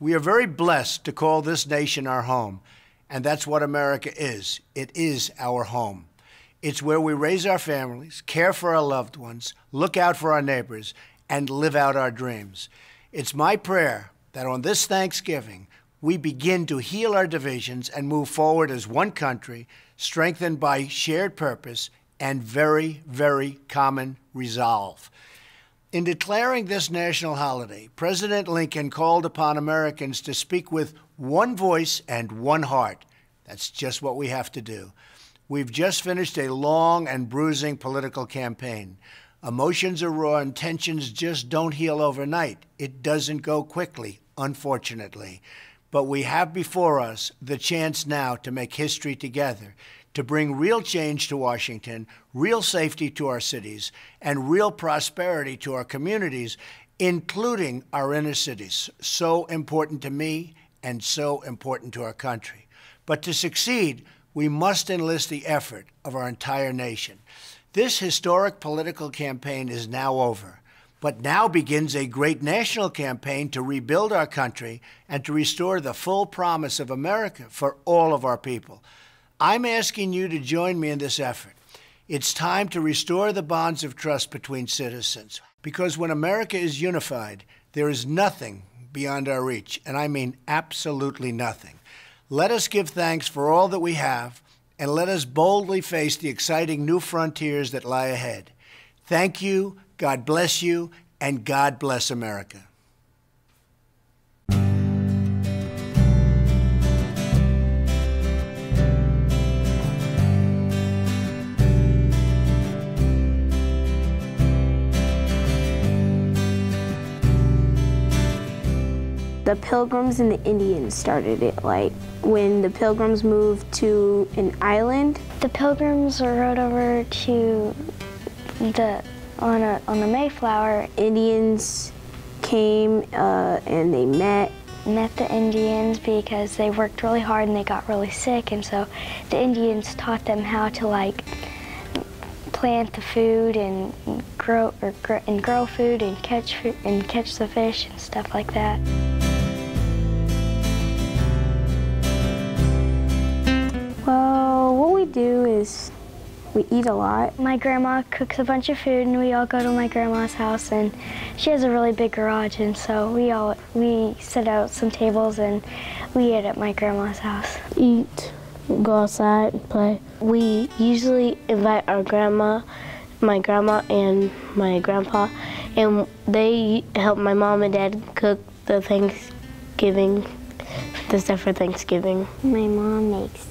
We are very blessed to call this nation our home, and that's what America is. It is our home. It's where we raise our families, care for our loved ones, look out for our neighbors, and live out our dreams. It's my prayer that on this Thanksgiving, we begin to heal our divisions and move forward as one country, strengthened by shared purpose and very, very common resolve. In declaring this national holiday, President Lincoln called upon Americans to speak with one voice and one heart. That's just what we have to do. We've just finished a long and bruising political campaign. Emotions are raw and tensions just don't heal overnight. It doesn't go quickly, unfortunately. But we have before us the chance now to make history together, to bring real change to Washington, real safety to our cities, and real prosperity to our communities, including our inner cities. So important to me and so important to our country. But to succeed, we must enlist the effort of our entire nation. This historic political campaign is now over, but now begins a great national campaign to rebuild our country and to restore the full promise of America for all of our people. I'm asking you to join me in this effort. It's time to restore the bonds of trust between citizens, because when America is unified, there is nothing beyond our reach, and I mean absolutely nothing. Let us give thanks for all that we have, and let us boldly face the exciting new frontiers that lie ahead. Thank you, God bless you, and God bless America. The Pilgrims and the Indians started it, like when the Pilgrims moved to an island. The Pilgrims rode over to on the Mayflower. Indians came and they met the Indians because they worked really hard and they got really sick, and so the Indians taught them how to like plant the food and grow food and catch the fish and stuff like that. Well, what we do is we eat a lot. My grandma cooks a bunch of food and we all go to my grandma's house, and she has a really big garage, and so we set out some tables and we eat at my grandma's house. Eat, go outside and play. We usually invite our grandma, my grandma and my grandpa, and they help my mom and dad cook the stuff for Thanksgiving. My mom makes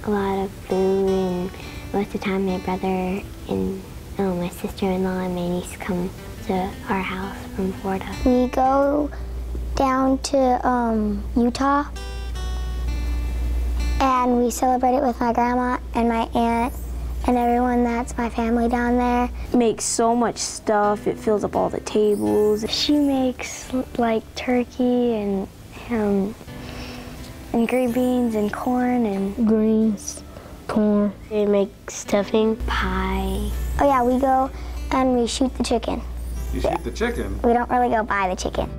a lot of food, and most of the time my brother and my sister-in-law and my niece come to our house from Florida. We go down to Utah, and we celebrate it with my grandma and my aunt and everyone that's my family down there. Makes so much stuff, it fills up all the tables. She makes like turkey and green beans and corn and greens, corn. They make stuffing, pie. Oh yeah, we go and we shoot the chicken. You shoot the chicken? We don't really go buy the chicken.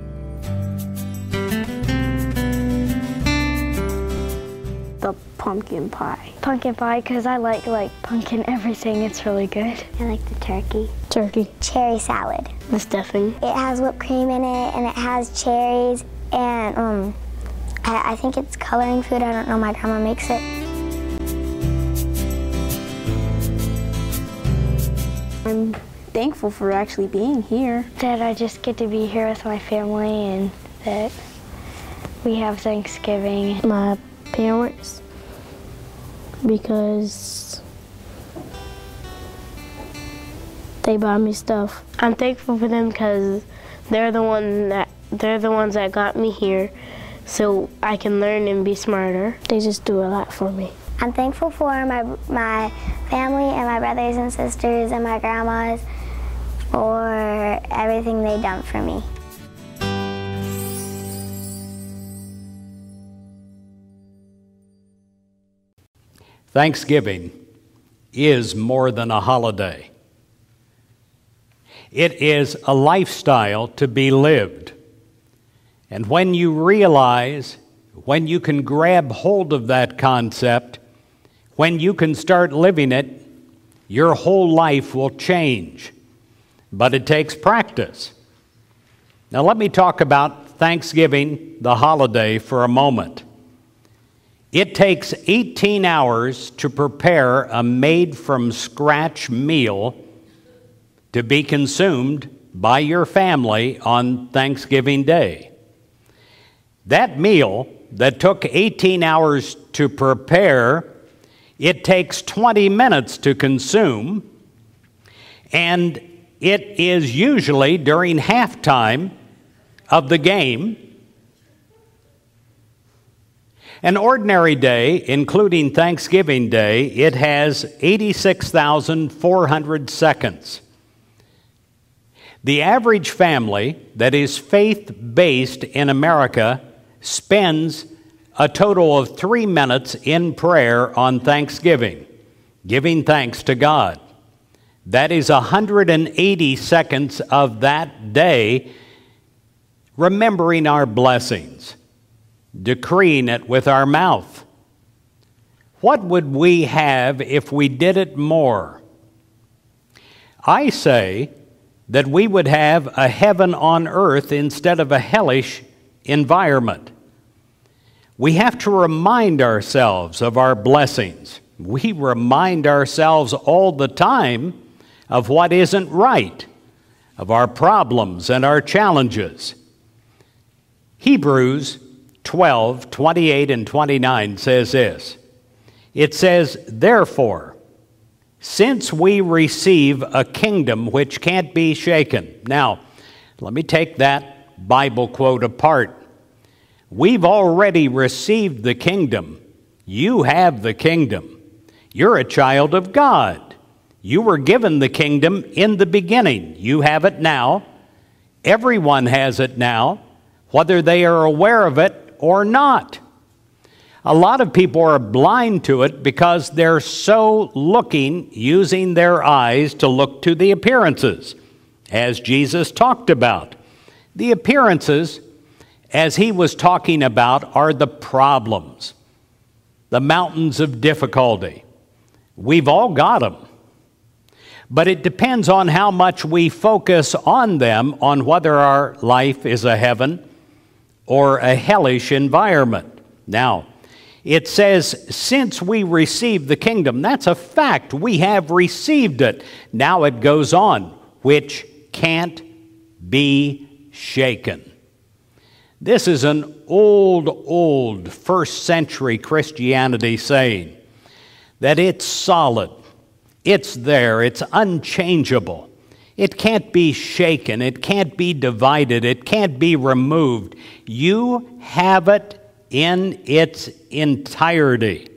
The pumpkin pie. Pumpkin pie, because I like pumpkin everything. It's really good. I like the turkey. Turkey. Cherry salad. The stuffing. It has whipped cream in it, and it has cherries, and I think it's coloring food. I don't know, my grandma makes it. I'm thankful for actually being here. That I just get to be here with my family and that we have Thanksgiving. My parents, because they buy me stuff. I'm thankful for them because they're the ones that got me here, so I can learn and be smarter. They just do a lot for me. I'm thankful for my family and my brothers and sisters and my grandmas for everything they've done for me. Thanksgiving is more than a holiday. It is a lifestyle to be lived. And when you realize, when you can grab hold of that concept, when you can start living it, your whole life will change. But it takes practice. Now let me talk about Thanksgiving, the holiday, for a moment. It takes 18 hours to prepare a made-from-scratch meal to be consumed by your family on Thanksgiving Day. That meal that took 18 hours to prepare, it takes 20 minutes to consume, and it is usually during halftime of the game. An ordinary day, including Thanksgiving Day, it has 86,400 seconds. The average family that is faith-based in America spends a total of 3 minutes in prayer on Thanksgiving, giving thanks to God. That is 180 seconds of that day, remembering our blessings, decreeing it with our mouth. What would we have if we did it more? I say that we would have a heaven on earth instead of a hellish environment. We have to remind ourselves of our blessings. We remind ourselves all the time of what isn't right, of our problems and our challenges. Hebrews 12, 28 and 29 says this. It says, "Therefore, since we receive a kingdom which can't be shaken." Now, let me take that Bible quote apart. We've already received the kingdom. You have the kingdom. You're a child of God. You were given the kingdom in the beginning. You have it now. Everyone has it now, whether they are aware of it or not. A lot of people are blind to it because they're so using their eyes to look to the appearances, as Jesus talked about. The appearances, as he was talking about, are the problems, the mountains of difficulty. We've all got them. But it depends on how much we focus on them, on whether our life is a heaven or a hellish environment. Now, it says, since we received the kingdom, that's a fact. We have received it. Now it goes on, which can't be shaken. This is an old first century Christianity saying that it's solid, it's there, it's unchangeable. It can't be shaken, it can't be divided, it can't be removed. You have it in its entirety.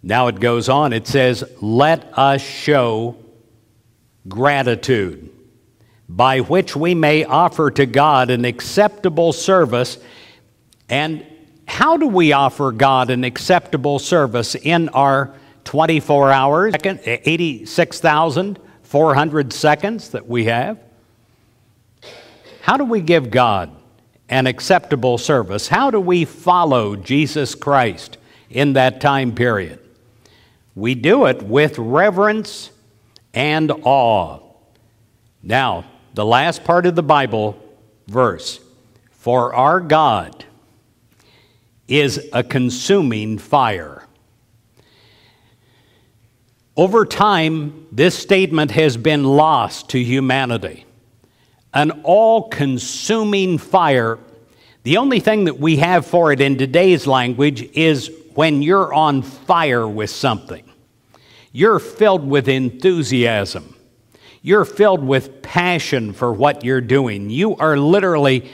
Now it goes on, it says, let us show gratitude, by which we may offer to God an acceptable service. And how do we offer God an acceptable service in our 24 hours, 86,400 seconds that we have? How do we give God an acceptable service? How do we follow Jesus Christ in that time period? We do it with reverence and awe. Now, the last part of the Bible verse, for our God is a consuming fire. Over time, this statement has been lost to humanity. An all-consuming fire. The only thing that we have for it in today's language is when you're on fire with something. You're filled with enthusiasm. You're filled with passion for what you're doing. You are literally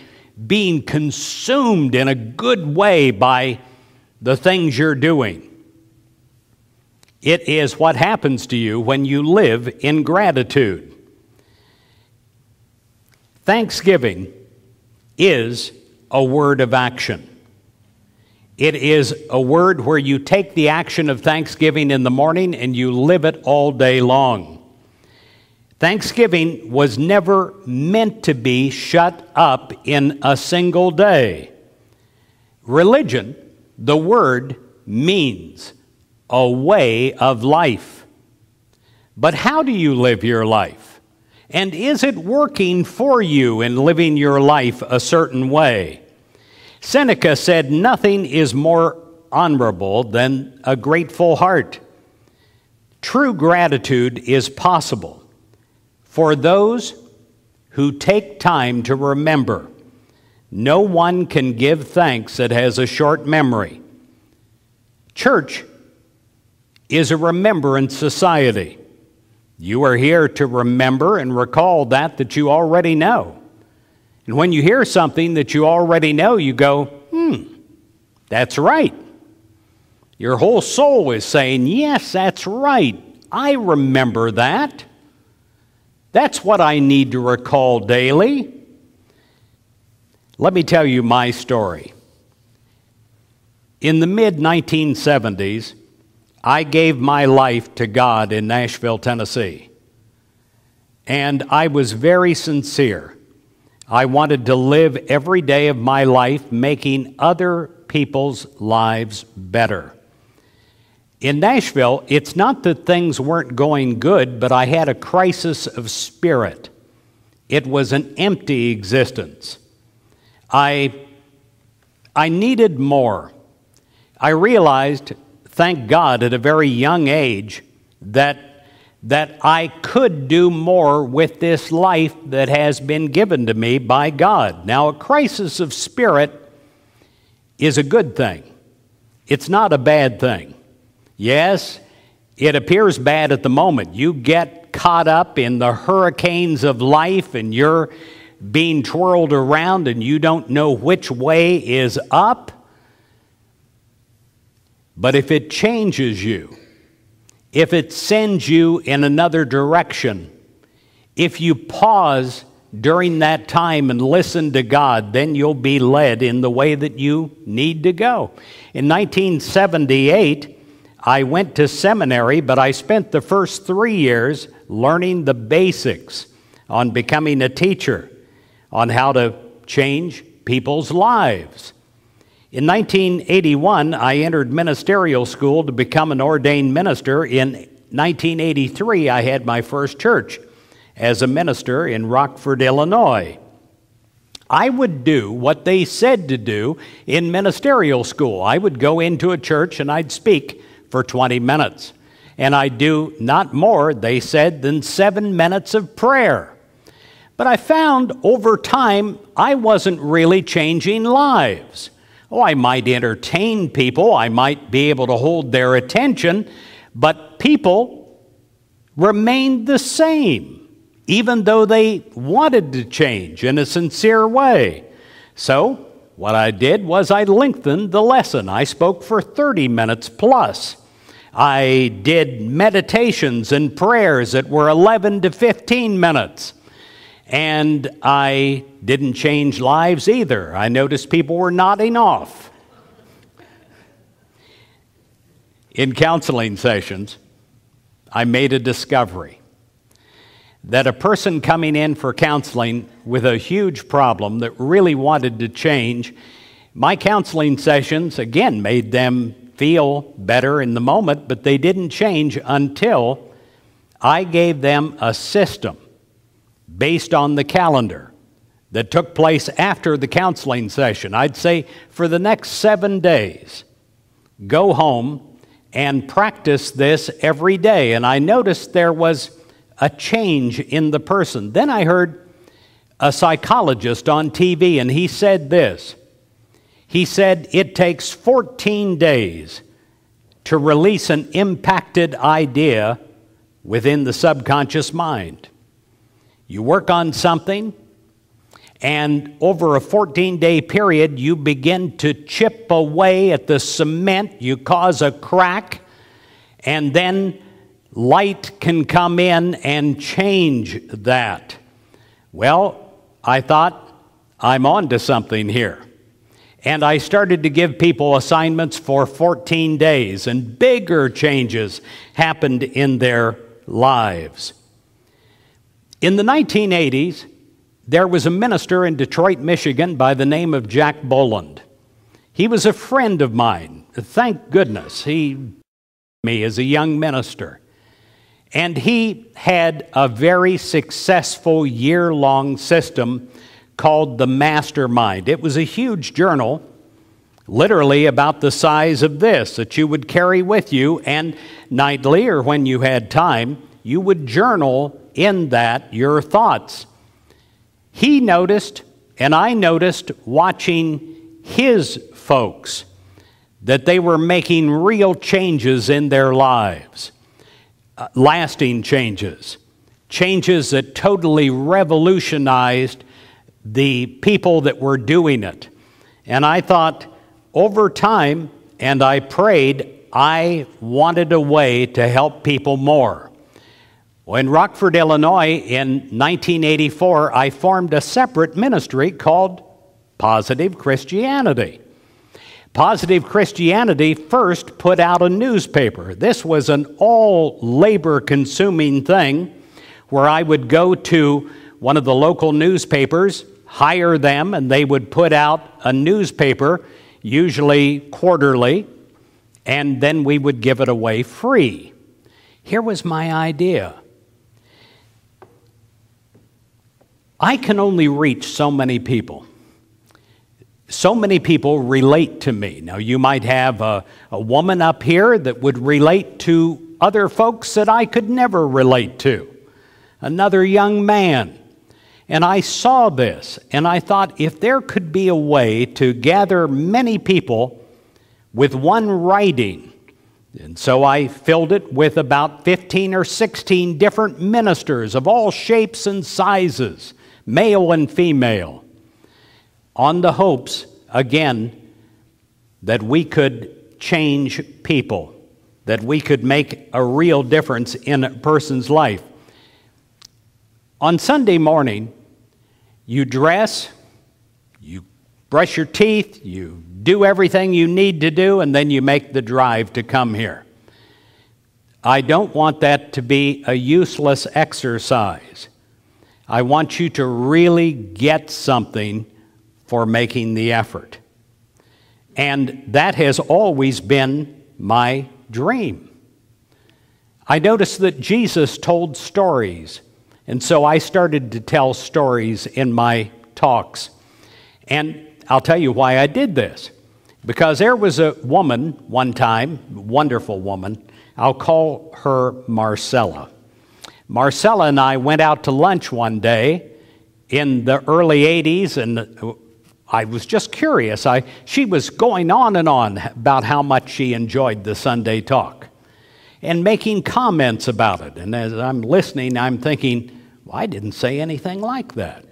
being consumed in a good way by the things you're doing. It is what happens to you when you live in gratitude. Thanksgiving is a word of action. It is a word where you take the action of thanksgiving in the morning and you live it all day long. Thanksgiving was never meant to be shut up in a single day. Religion, the word, means a way of life. But how do you live your life? And is it working for you in living your life a certain way? Seneca said, "Nothing is more honorable than a grateful heart." True gratitude is possible for those who take time to remember. No one can give thanks that has a short memory. Church is a remembrance society. You are here to remember and recall that you already know. And when you hear something that you already know, you go, that's right. Your whole soul is saying, yes, that's right. I remember that. That's what I need to recall daily. Let me tell you my story. In the mid-1970s, I gave my life to God in Nashville, Tennessee. And I was very sincere. I wanted to live every day of my life making other people's lives better. In Nashville, it's not that things weren't going good, but I had a crisis of spirit. It was an empty existence. I needed more. I realized, thank God, at a very young age, that I could do more with this life that has been given to me by God. Now, a crisis of spirit is a good thing. It's not a bad thing. Yes, it appears bad at the moment. You get caught up in the hurricanes of life and you're being twirled around and you don't know which way is up. But if it changes you, if it sends you in another direction, if you pause during that time and listen to God, then you'll be led in the way that you need to go. In 1978, I went to seminary, but I spent the first 3 years learning the basics on becoming a teacher, on how to change people's lives. In 1981, I entered ministerial school to become an ordained minister. In 1983, I had my first church as a minister in Rockford, Illinois. I would do what they said to do in ministerial school. I would go into a church and I'd speak for 20 minutes. And I'd do not more, they said, than 7 minutes of prayer. But I found over time I wasn't really changing lives. Oh, I might entertain people, I might be able to hold their attention, but people remained the same, even though they wanted to change in a sincere way. So what I did was I lengthened the lesson. I spoke for 30 minutes plus. I did meditations and prayers that were 11 to 15 minutes. And I didn't change lives either. I noticed people were nodding off. In counseling sessions, I made a discovery that a person coming in for counseling with a huge problem that really wanted to change, my counseling sessions, again, made them feel better in the moment, but they didn't change until I gave them a system based on the calendar that took place after the counseling session. I'd say for the next 7 days, go home and practice this every day. And I noticed there was a change in the person. Then I heard a psychologist on TV, and he said this. He said it takes 14 days to release an impacted idea within the subconscious mind. You work on something, and over a 14-day period, you begin to chip away at the cement. You cause a crack, and then light can come in and change that. Well, I thought, I'm on to something here. And I started to give people assignments for 14 days, and bigger changes happened in their lives. In the 1980s, there was a minister in Detroit, Michigan by the name of Jack Boland. He was a friend of mine. Thank goodness he me as a young minister. And he had a very successful year-long system called the Mastermind. It was a huge journal, literally about the size of this, that you would carry with you, and nightly or when you had time, you would journal in that your thoughts. He noticed, and I noticed watching his folks, that they were making real changes in their lives, lasting changes, changes that totally revolutionized the people that were doing it. And I thought, over time, and I prayed, I wanted a way to help people more. Well, in Rockford, Illinois, in 1984, I formed a separate ministry called Positive Christianity. Positive Christianity first put out a newspaper. This was an all labor-consuming thing where I would go to one of the local newspapers, hire them, and they would put out a newspaper, usually quarterly, and then we would give it away free. Here was my idea. I can only reach so many people. So many people relate to me. Now, you might have a woman up here that would relate to other folks that I could never relate to. Another young man. And I saw this, and I thought, if there could be a way to gather many people with one writing, and so I filled it with about 15 or 16 different ministers of all shapes and sizes, male and female, on the hopes, again, that we could change people, that we could make a real difference in a person's life. On Sunday morning, you dress, you brush your teeth, you do everything you need to do, and then you make the drive to come here. I don't want that to be a useless exercise. I want you to really get something for making the effort. And that has always been my dream. I noticed that Jesus told stories, and so I started to tell stories in my talks. And I'll tell you why I did this. Because there was a woman one time, wonderful woman, I'll call her Marcella. Marcella and I went out to lunch one day in the early 80s, and I was just curious. She was going on and on about how much she enjoyed the Sunday talk and making comments about it. And as I'm listening, I'm thinking, well, I didn't say anything like that.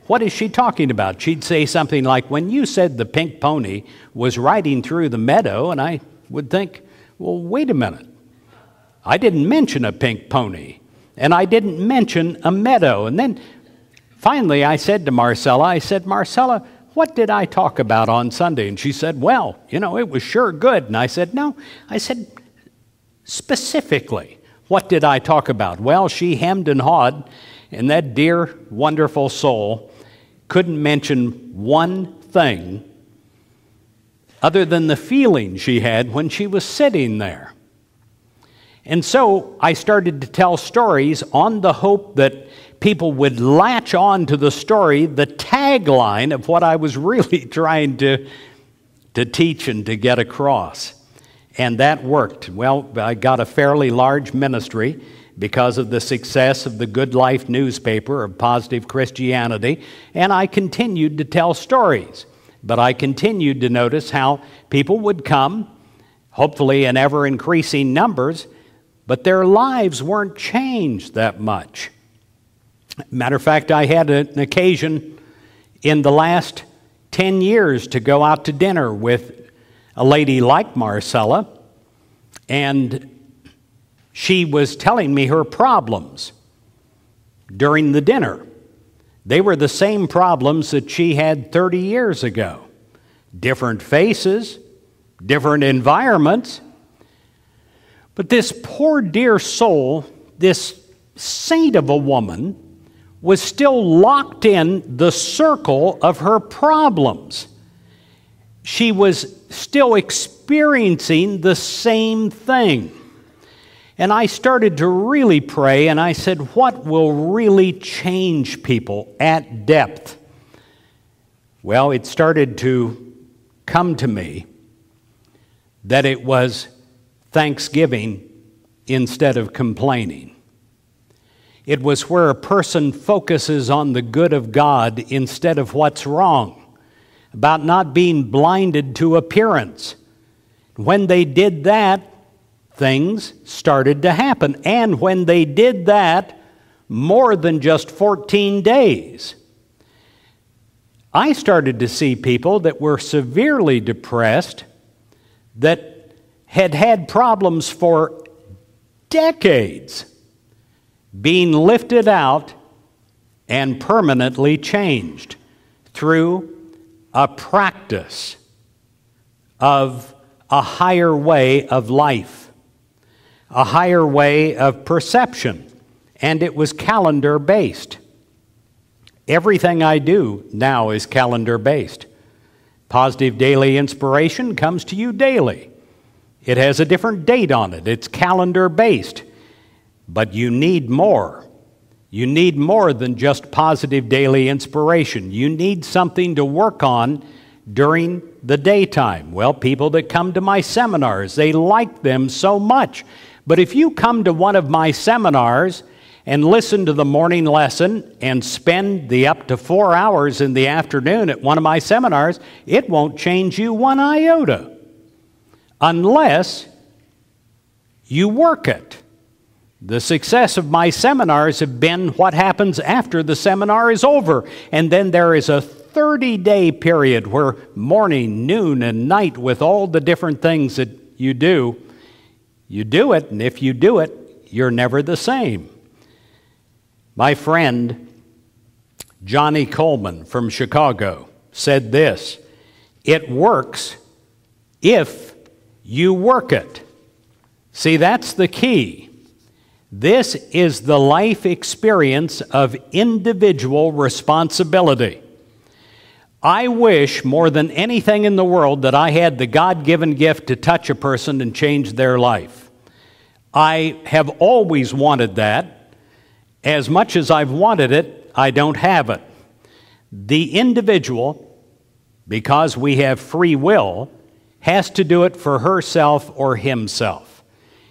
What is she talking about? She'd say something like, when you said the pink pony was riding through the meadow, and I would think, well, wait a minute. I didn't mention a pink pony, and I didn't mention a meadow. And then finally I said to Marcella, Marcella, what did I talk about on Sunday? And she said, well, you know, it was sure good. And I said, no. I said, specifically, what did I talk about? Well, she hemmed and hawed, and that dear, wonderful soul couldn't mention one thing other than the feeling she had when she was sitting there. And so I started to tell stories on the hope that people would latch on to the story, the tagline of what I was really trying to teach and to get across. And that worked. Well, I got a fairly large ministry because of the success of the Good Life newspaper of Positive Christianity, and I continued to tell stories. But I continued to notice how people would come, hopefully in ever-increasing numbers, but their lives weren't changed that much. Matter of fact, I had an occasion in the last 10 years to go out to dinner with a lady like Marcella, and she was telling me her problems during the dinner. They were the same problems that she had 30 years ago. Different faces, different environments. But this poor dear soul, this saint of a woman, was still locked in the circle of her problems. She was still experiencing the same thing. And I started to really pray, and I said, what will really change people at depth? Well, it started to come to me that it was thanksgiving instead of complaining. It was where a person focuses on the good of God instead of what's wrong, about not being blinded to appearance. When they did that, things started to happen. And when they did that, more than just 14 days, I started to see people that were severely depressed, that had had problems for decades, being lifted out and permanently changed through a practice of a higher way of life, a higher way of perception, and it was calendar-based. Everything I do now is calendar-based. Positive Daily Inspiration comes to you daily. It has a different date on it. It's calendar-based. But you need more. You need more than just Positive Daily Inspiration. You need something to work on during the daytime. Well, people that come to my seminars, they like them so much. But if you come to one of my seminars and listen to the morning lesson and spend the up to 4 hours in the afternoon at one of my seminars, it won't change you one iota unless you work it. The success of my seminars have been what happens after the seminar is over. And then there is a 30-day period where morning, noon, and night, with all the different things that you do it, and if you do it, you're never the same. My friend Johnny Coleman from Chicago said this: "It works if you work it." See, that's the key. This is the life experience of individual responsibility. I wish more than anything in the world that I had the God-given gift to touch a person and change their life. I have always wanted that. As much as I've wanted it, I don't have it. The individual, because we have free will, has to do it for herself or himself.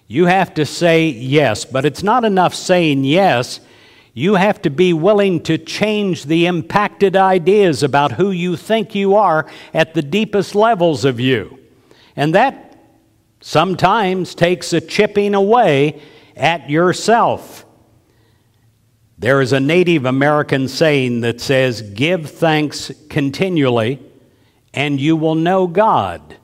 You have to say yes, but it's not enough saying yes. You have to be willing to change the impacted ideas about who you think you are at the deepest levels of you. And that sometimes takes a chipping away at yourself. There is a Native American saying that says, "Give thanks continually, and you will know God."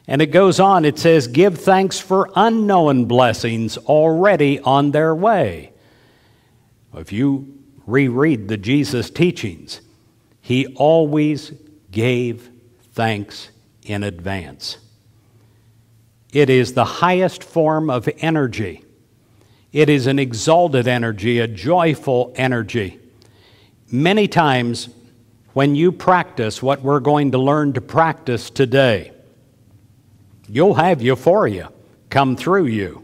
And it goes on, it says, "Give thanks for unknown blessings already on their way." If you reread the Jesus teachings, he always gave thanks in advance. It is the highest form of energy. It is an exalted energy, a joyful energy. Many times when you practice what we're going to learn to practice today, you'll have euphoria come through you.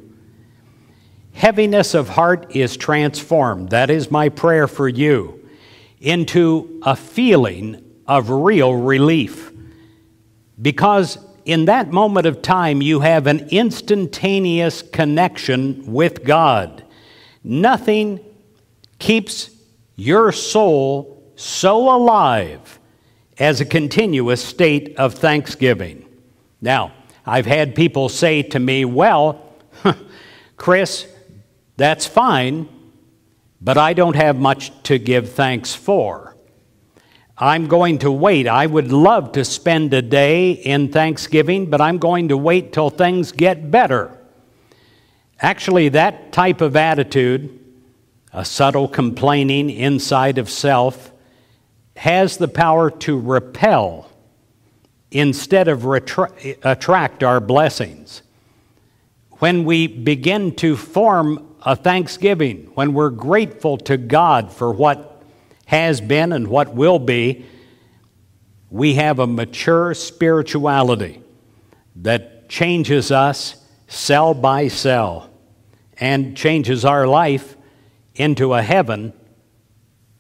Heaviness of heart is transformed, that is my prayer for you, into a feeling of real relief. Because in that moment of time, you have an instantaneous connection with God. Nothing keeps your soul so alive as a continuous state of thanksgiving. Now, I've had people say to me, "Well, Chris, that's fine, but I don't have much to give thanks for. I'm going to wait. I would love to spend a day in Thanksgiving, but I'm going to wait till things get better." Actually, that type of attitude, a subtle complaining inside of self, has the power to repel instead of attract our blessings. When we begin to form a thanksgiving, when we're grateful to God for what has been and what will be, we have a mature spirituality that changes us cell by cell and changes our life into a heaven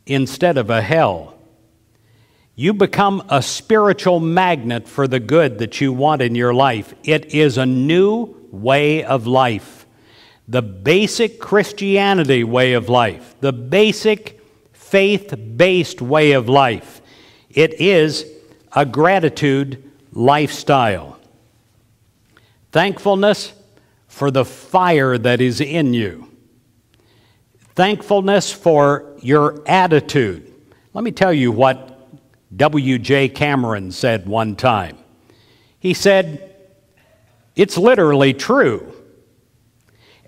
instead of a hell. You become a spiritual magnet for the good that you want in your life. It is a new way of life. The basic Christianity way of life, the basic faith-based way of life. It is a gratitude lifestyle. Thankfulness for the fire that is in you. Thankfulness for your attitude. Let me tell you what W.J. Cameron said one time. He said, it's literally true.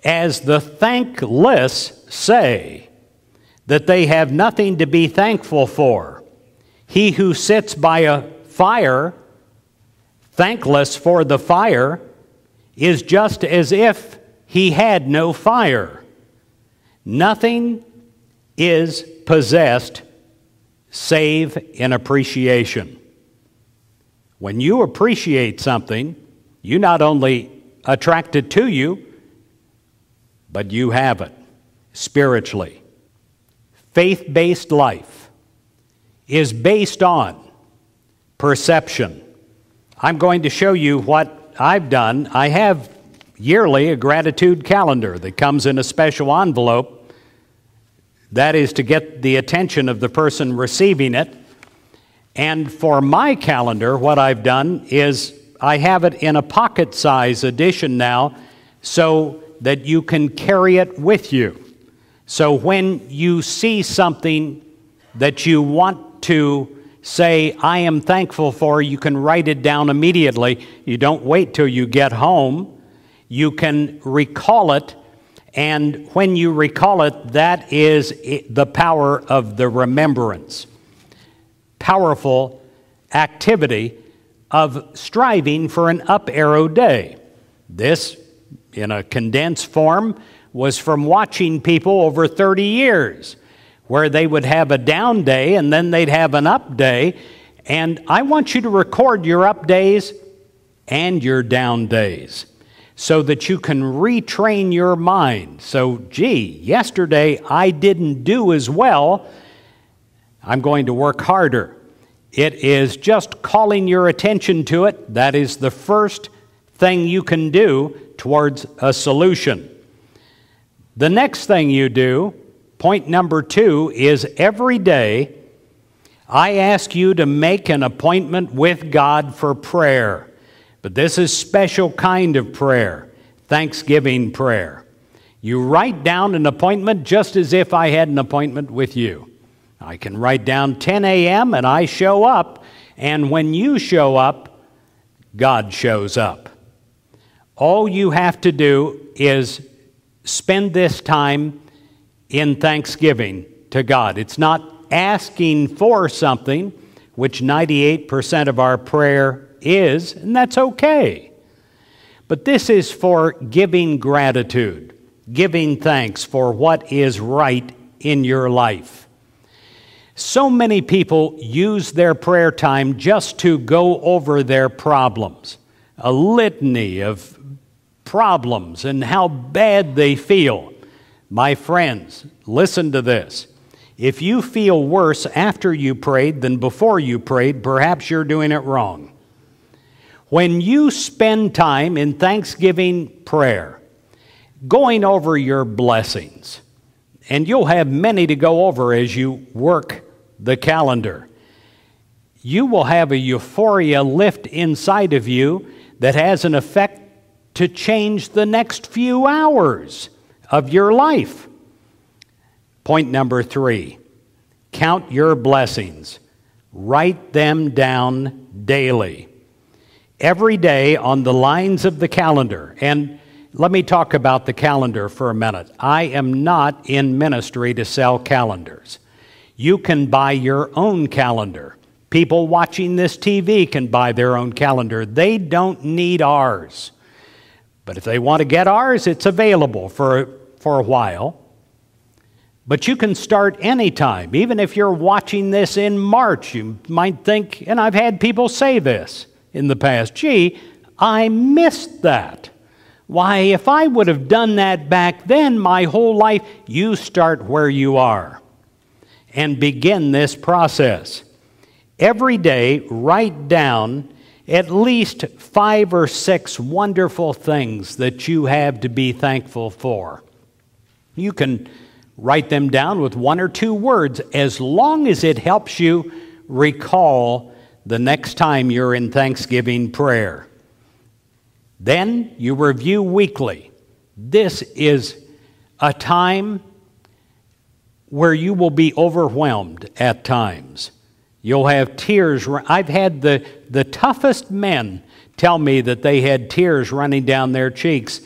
As the thankless say that they have nothing to be thankful for, he who sits by a fire, thankless for the fire, is just as if he had no fire. Nothing is possessed save in appreciation. When you appreciate something, you not only attract it to you, but you have it spiritually. Faith-based life is based on perception. I'm going to show you what I've done. I have yearly a gratitude calendar that comes in a special envelope. That is to get the attention of the person receiving it. And for my calendar, what I've done is I have it in a pocket-size edition now so that you can carry it with you. So when you see something that you want to say, I am thankful for, you can write it down immediately. You don't wait till you get home. You can recall it. And when you recall it, that is the power of the remembrance. Powerful activity of striving for an up arrow day. This, in a condensed form, was from watching people over 30 years, where they would have a down day and then they'd have an up day. And I want you to record your up days and your down days, so that you can retrain your mind. So, gee, yesterday I didn't do as well. I'm going to work harder. It is just calling your attention to it. That is the first thing you can do towards a solution. The next thing you do, point number 2, is every day I ask you to make an appointment with God for prayer. But this is special kind of prayer, Thanksgiving prayer. You write down an appointment just as if I had an appointment with you. I can write down 10 a.m. and I show up, and when you show up, God shows up. All you have to do is spend this time in thanksgiving to God. It's not asking for something, which 98% of our prayer is, and that's okay. But this is for giving gratitude, giving thanks for what is right in your life. So many people use their prayer time just to go over their problems, a litany of problems and how bad they feel. My friends, listen to this. If you feel worse after you prayed than before you prayed, perhaps you're doing it wrong. When you spend time in thanksgiving prayer, going over your blessings, and you'll have many to go over as you work the calendar, you will have a euphoria lift inside of you that has an effect to change the next few hours of your life. Point number 3, count your blessings. Write them down daily. Every day on the lines of the calendar. And let me talk about the calendar for a minute. I am not in ministry to sell calendars. You can buy your own calendar. People watching this TV can buy their own calendar. They don't need ours. But if they want to get ours, it's available for a while. But you can start anytime. Even if you're watching this in March, you might think, and I've had people say this in the past, gee, I missed that. Why, if I would have done that back then my whole life, you start where you are and begin this process. Every day, write down at least 5 or 6 wonderful things that you have to be thankful for. You can write them down with 1 or 2 words as long as it helps you recall the next time you're in Thanksgiving prayer. Then you review weekly. This is a time where you will be overwhelmed at times. You'll have tears. I've had the toughest men tell me that they had tears running down their cheeks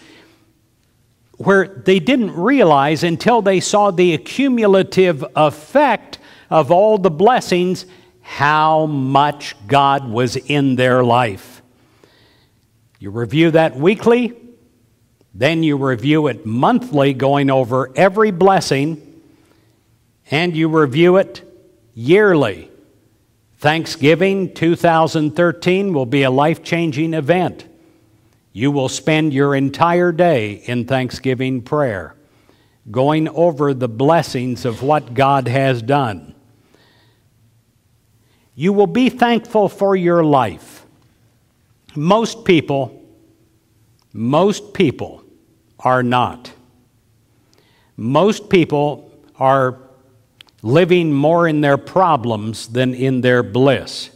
where they didn't realize until they saw the accumulative effect of all the blessings how much God was in their life. You review that weekly, then you review it monthly, going over every blessing, and you review it yearly. Thanksgiving 2013 will be a life-changing event. You will spend your entire day in Thanksgiving prayer, going over the blessings of what God has done. You will be thankful for your life. Most people are not. Most people are living more in their problems than in their bliss.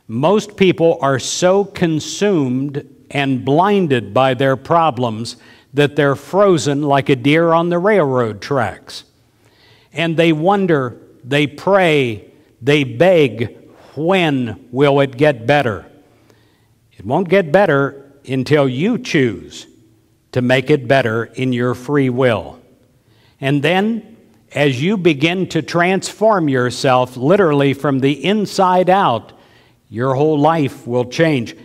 Most people are so consumed and blinded by their problems that they're frozen like a deer on the railroad tracks. And they wonder, they pray, they beg, when will it get better? It won't get better until you choose to make it better in your free will. And then, as you begin to transform yourself literally from the inside out, your whole life will change.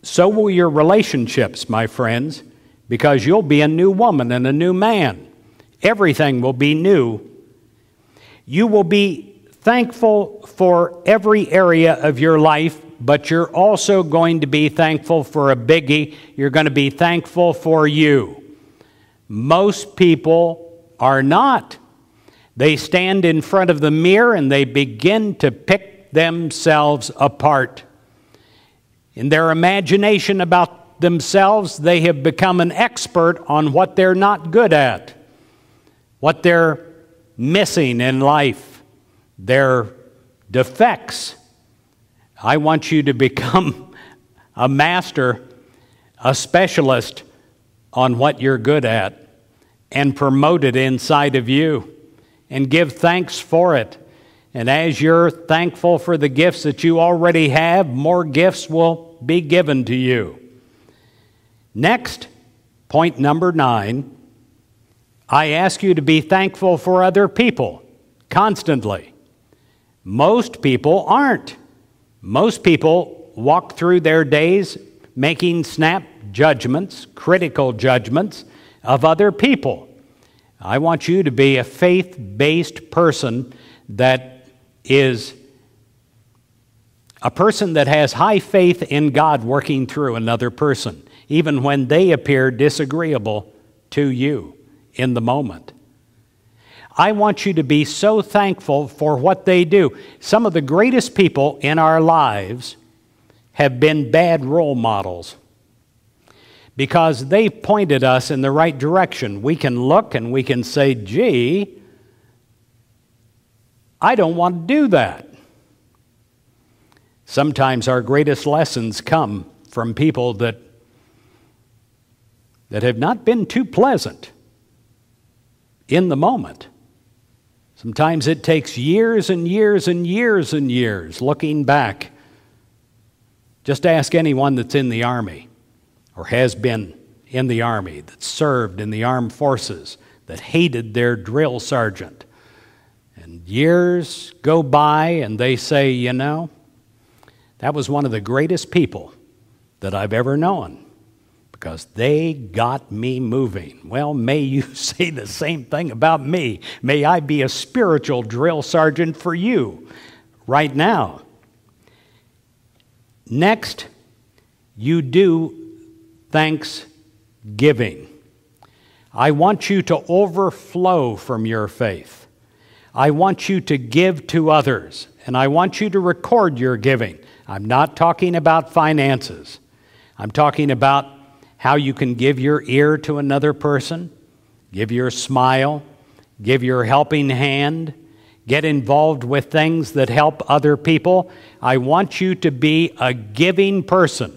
So will your relationships, my friends, because you'll be a new woman and a new man. Everything will be new. You will be thankful for every area of your life, but you're also going to be thankful for a biggie. You're going to be thankful for you. Most people are not. They stand in front of the mirror and they begin to pick themselves apart. In their imagination about themselves, they have become an expert on what they're not good at, what they're missing in life, their defects. I want you to become a master, a specialist on what you're good at, and promote it inside of you, and give thanks for it. And as you're thankful for the gifts that you already have, more gifts will be given to you. Next, point number 9, I ask you to be thankful for other people constantly. Most people aren't. Most people walk through their days making snap judgments, critical judgments of other people. I want you to be a faith-based person that is a person that has high faith in God working through another person, even when they appear disagreeable to you in the moment. I want you to be so thankful for what they do. Some of the greatest people in our lives have been bad role models because they pointed us in the right direction. We can look and we can say, gee, I don't want to do that. Sometimes our greatest lessons come from people that have not been too pleasant in the moment. Sometimes it takes years and years and years and years looking back. Just ask anyone that's in the Army or has been in the Army, that served in the armed forces, that hated their drill sergeant. And years go by and they say, you know, that was one of the greatest people that I've ever known. because they got me moving. Well, may you say the same thing about me. May I be a spiritual drill sergeant for you right now. Next, you do thanksgiving. I want you to overflow from your faith. I want you to give to others, and I want you to record your giving. I'm not talking about finances. I'm talking about how you can give your ear to another person, give your smile, give your helping hand, get involved with things that help other people. I want you to be a giving person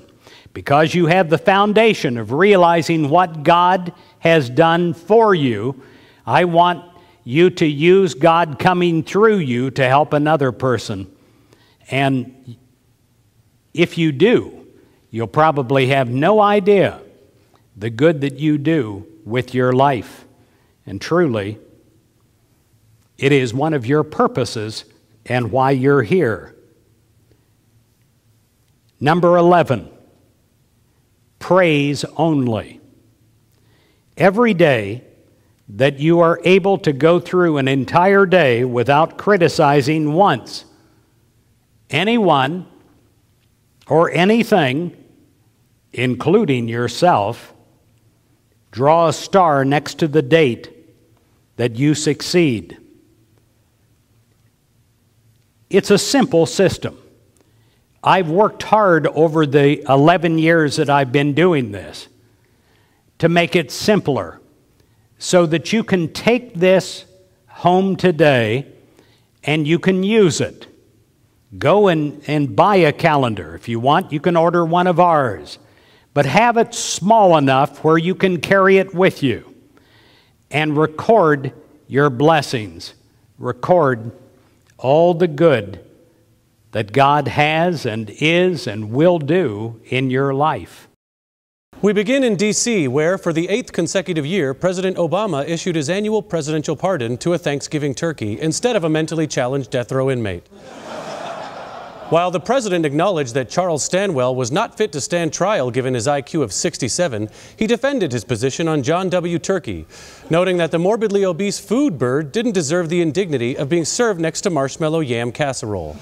because you have the foundation of realizing what God has done for you. I want you to use God coming through you to help another person. And if you do, you'll probably have no idea the good that you do with your life. And truly, it is one of your purposes and why you're here. Number 11, praise only. Every day that you are able to go through an entire day without criticizing once anyone or anything, including yourself, draw a star next to the date that you succeed. It's a simple system. I've worked hard over the 11 years that I've been doing this to make it simpler so that you can take this home today and you can use it. Go and buy a calendar. If you want, you can order one of ours. But have it small enough where you can carry it with you and record your blessings. Record all the good that God has and is and will do in your life. We begin in D.C., where for the 8th consecutive year, President Obama issued his annual presidential pardon to a Thanksgiving turkey instead of a mentally challenged death row inmate. While the president acknowledged that Charles Stanwell was not fit to stand trial given his IQ of 67, he defended his position on John W. Turkey, noting that the morbidly obese food bird didn't deserve the indignity of being served next to marshmallow yam casserole.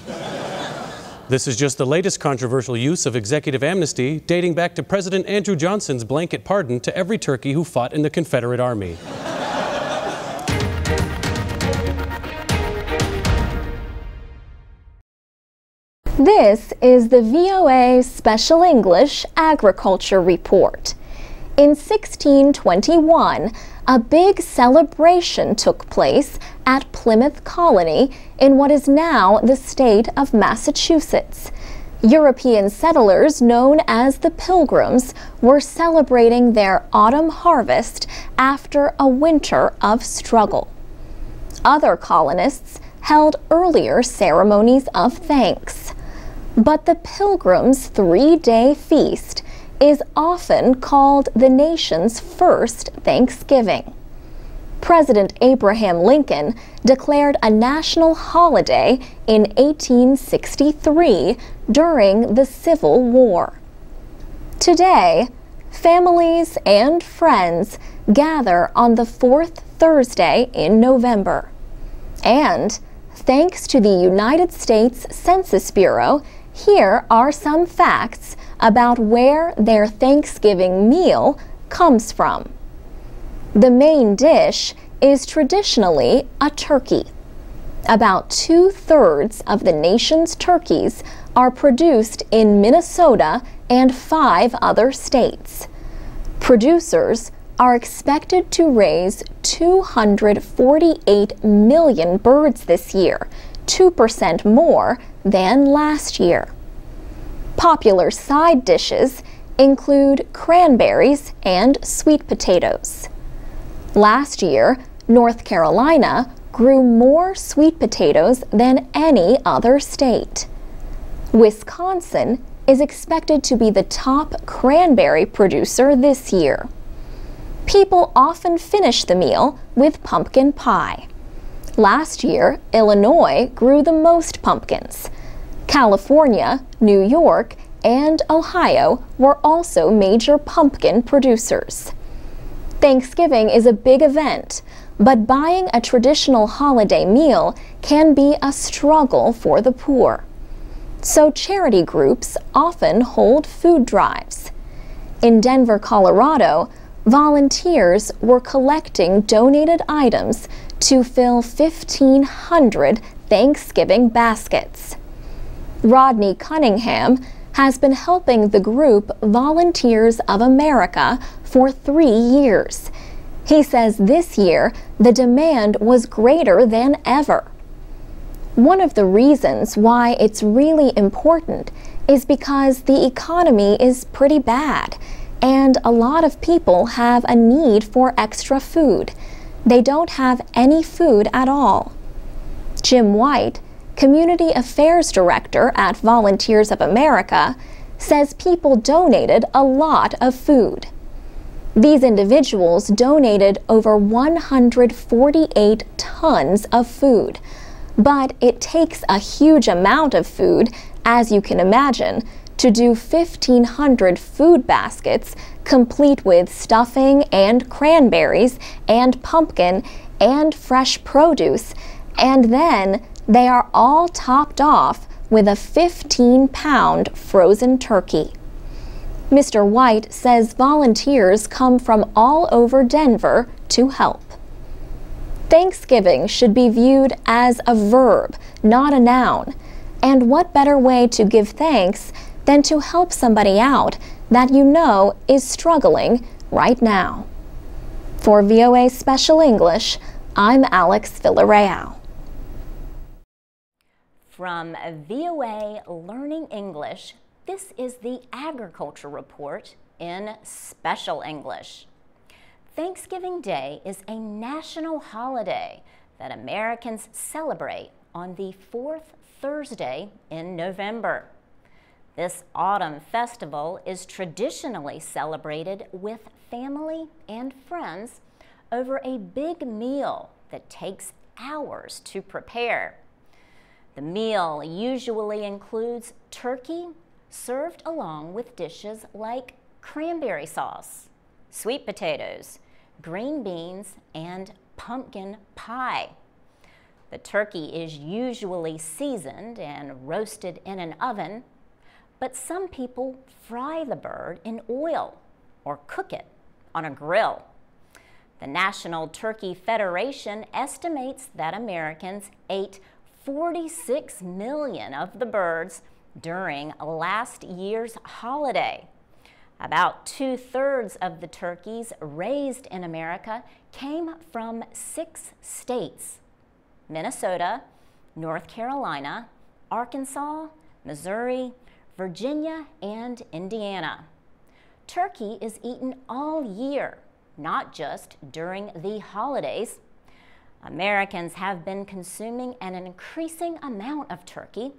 This is just the latest controversial use of executive amnesty, dating back to President Andrew Johnson's blanket pardon to every turkey who fought in the Confederate Army. This is the VOA Special English Agriculture Report. In 1621, a big celebration took place at Plymouth Colony in what is now the state of Massachusetts. European settlers known as the Pilgrims were celebrating their autumn harvest after a winter of struggle. Other colonists held earlier ceremonies of thanks. But the Pilgrims' 3-day feast is often called the nation's first Thanksgiving. President Abraham Lincoln declared a national holiday in 1863 during the Civil War. Today, families and friends gather on the fourth Thursday in November. And thanks to the United States Census Bureau, here are some facts about where their Thanksgiving meal comes from. The main dish is traditionally a turkey. About 2/3 of the nation's turkeys are produced in Minnesota and 5 other states. Producers are expected to raise 248 million birds this year, 2% more than last year. Popular side dishes include cranberries and sweet potatoes. Last year, North Carolina grew more sweet potatoes than any other state. Wisconsin is expected to be the top cranberry producer this year. People often finish the meal with pumpkin pie. Last year, Illinois grew the most pumpkins. California, New York, and Ohio were also major pumpkin producers. Thanksgiving is a big event, but buying a traditional holiday meal can be a struggle for the poor. So charity groups often hold food drives. In Denver, Colorado, volunteers were collecting donated items to fill 1,500 Thanksgiving baskets. Rodney Cunningham has been helping the group Volunteers of America for 3 years. He says this year the demand was greater than ever. One of the reasons why it's really important is because the economy is pretty bad, and a lot of people have a need for extra food. They don't have any food at all. Jim White, Community Affairs Director at Volunteers of America, says people donated a lot of food. These individuals donated over 148 tons of food, but it takes a huge amount of food, as you can imagine, to do 1,500 food baskets complete with stuffing and cranberries and pumpkin and fresh produce, and then they are all topped off with a 15-pound frozen turkey. Mr. White says volunteers come from all over Denver to help. Thanksgiving should be viewed as a verb, not a noun. And what better way to give thanks than to help somebody out that you know is struggling right now? For VOA Special English, I'm Alex Villarreal. From VOA Learning English, this is the Agriculture Report in Special English. Thanksgiving Day is a national holiday that Americans celebrate on the fourth Thursday in November. This autumn festival is traditionally celebrated with family and friends over a big meal that takes hours to prepare. The meal usually includes turkey served along with dishes like cranberry sauce, sweet potatoes, green beans, and pumpkin pie. The turkey is usually seasoned and roasted in an oven, but some people fry the bird in oil or cook it on a grill. The National Turkey Federation estimates that Americans ate 46 million of the birds during last year's holiday. About 2/3 of the turkeys raised in America came from 6 states: Minnesota, North Carolina, Arkansas, Missouri, Virginia, and Indiana. Turkey is eaten all year, not just during the holidays. Americans have been consuming an increasing amount of turkey,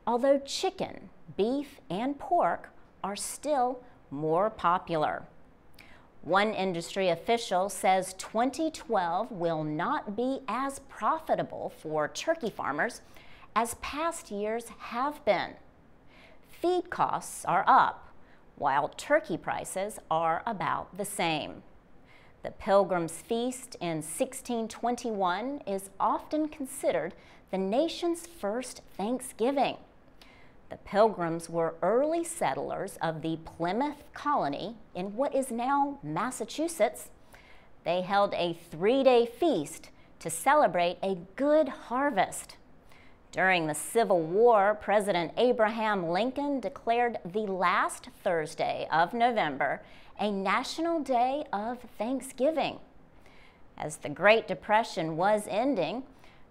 although chicken, beef, and pork are still more popular. One industry official says 2012 will not be as profitable for turkey farmers as past years have been. Feed costs are up, while turkey prices are about the same. The Pilgrim's Feast in 1621 is often considered the nation's first Thanksgiving. The Pilgrims were early settlers of the Plymouth colony in what is now Massachusetts. They held a 3-day feast to celebrate a good harvest. During the Civil War, President Abraham Lincoln declared the last Thursday of November a national day of Thanksgiving. As the Great Depression was ending,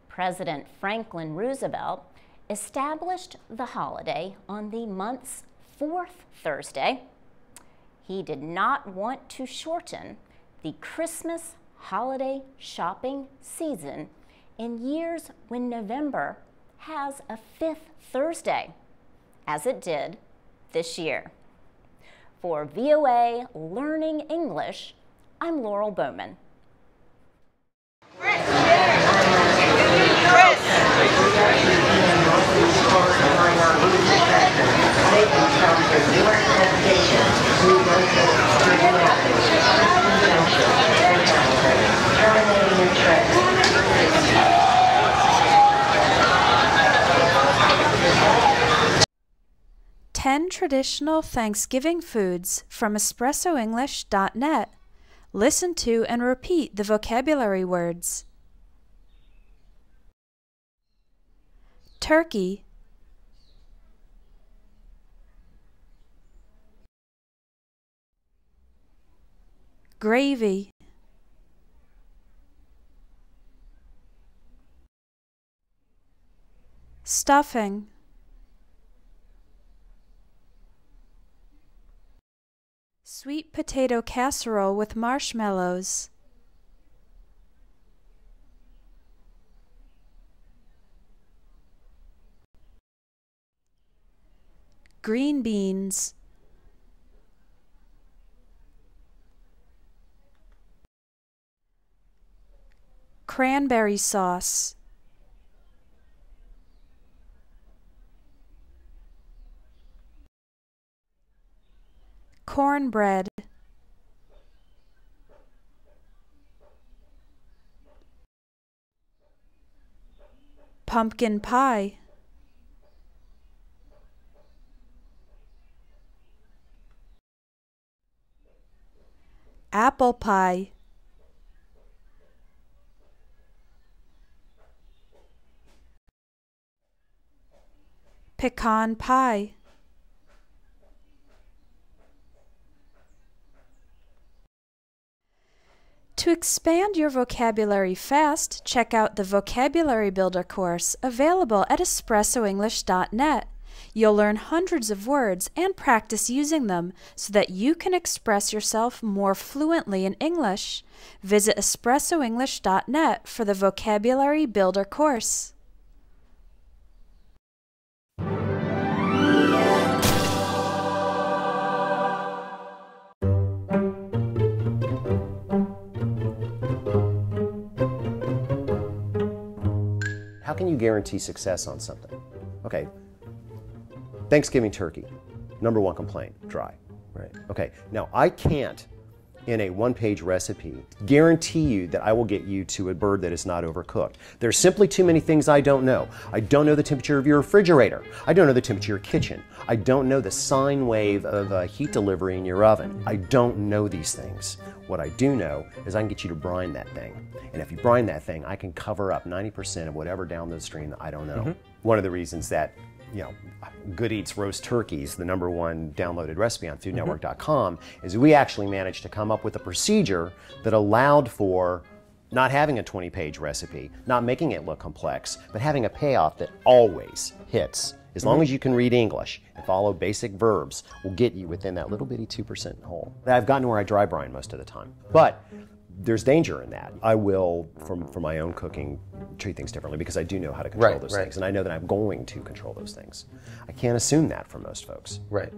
President Franklin Roosevelt established the holiday on the month's 4th Thursday. He did not want to shorten the Christmas holiday shopping season in years when November has a 5th Thursday, as it did this year. For VOA Learning English, I'm Laurel Bowman. Chris. Stations come from Newark Penn Station, New Brunswick, Virgin Rapids, Preston Junction, and Hamilton, terminating in Trenton. 10 traditional Thanksgiving foods from EspressoEnglish.net. Listen to and repeat the vocabulary words. Turkey, gravy, stuffing, sweet potato casserole with marshmallows, green beans, cranberry sauce, cornbread, pumpkin pie, apple pie, pecan pie, To expand your vocabulary fast, check out the Vocabulary Builder course available at EspressoEnglish.net. You'll learn hundreds of words and practice using them so that you can express yourself more fluently in English. Visit EspressoEnglish.net for the Vocabulary Builder course. How can you guarantee success on something? Okay, Thanksgiving turkey, #1 complaint, dry, right? Okay, now I can't, in a one-page recipe, guarantee you that I will get you to a bird that is not overcooked. There's simply too many things I don't know. I don't know the temperature of your refrigerator. I don't know the temperature of your kitchen. I don't know the sine wave of heat delivery in your oven. I don't know these things. What I do know is I can get you to brine that thing. And if you brine that thing, I can cover up 90% of whatever down the stream that I don't know. One of the reasons that Good Eats roast turkeys, the #1 downloaded recipe on foodnetwork.com, is we actually managed to come up with a procedure that allowed for not having a 20-page recipe, not making it look complex, but having a payoff that always hits. As long as you can read English and follow basic verbs, will get you within that little bitty 2% hole. I've gotten where I dry brine most of the time. But there's danger in that. I will, for my own cooking, treat things differently because I do know how to control those things, and I know that I'm going to control those things. I can't assume that from most folks. Right.